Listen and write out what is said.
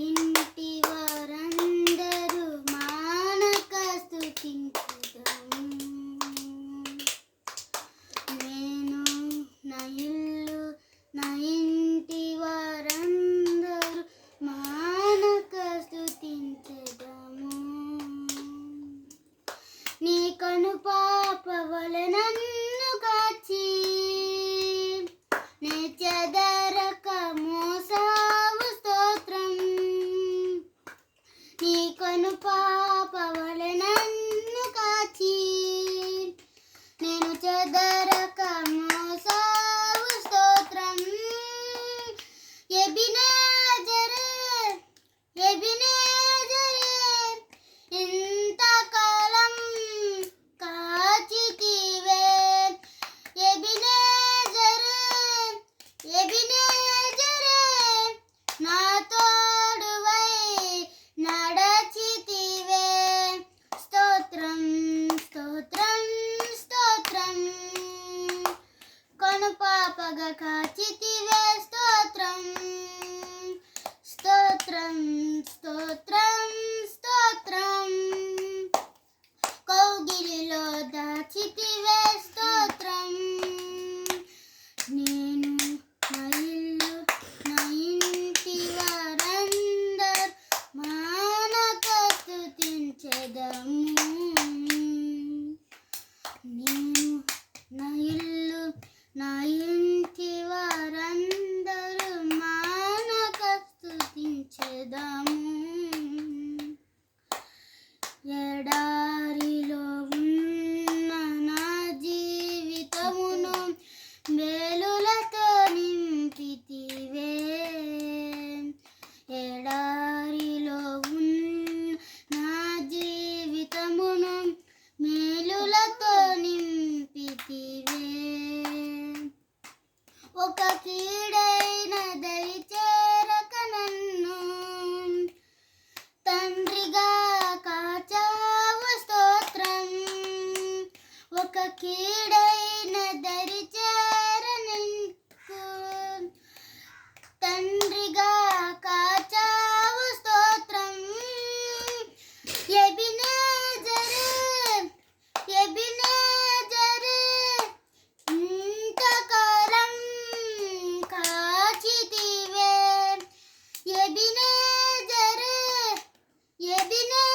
ఇంటి వారందరూ మానక స్తుతించుదాము. నేను నా ఇల్లు నా ఇంటి వారందరూ మానక స్తుతించుదాము. నీ కను పాప వలె నన్ను కాచి నే చెదరక మోసావు స్తోత్రం. నీ కను పాప వలె నన్ను కాచి నేను చెదరక మోసావు స్తోత్రం. ఎబినేజరే ఎబినేజరే ఇంతకాలం కాచితివే. ఎబినేజరే ఎబినేజరే నా తోడువై నడచితివే. స్తోత్రం స్తోత్రం స్తోత్రం కను పాపగా కాచితివే. స్తోత్రం స్తోత్రం స్తోత్రం స్తోత్రం కౌగిలిలో దాచితివే. స్తోత్రం నేను నా ఇల్లు నా ఇంటి వారందరూ మానక స్తుతించెదము. నేను నా ఇల్లు నా ఇంటి వారందరూ మానక స్తుతించెదము. ఎడారిలో ఉన్న నా జీవితమును మేలులతో నింపితివే. ఎడారిలో ఉన్న నా జీవితమును మేలులతో నింపితివే. ఒక కీడైన దరి చేరక నన్ను తండ్రిగా కాచావు. స్తోత్రం ఒక కీడైన దరి చేరనికు తండ్రిగా కాచావు. స్తోత్రం ఎబినేజరే ఎబినేజరే ఇంతకాలం కాచితివే. ఎబినేజరే ఎబినే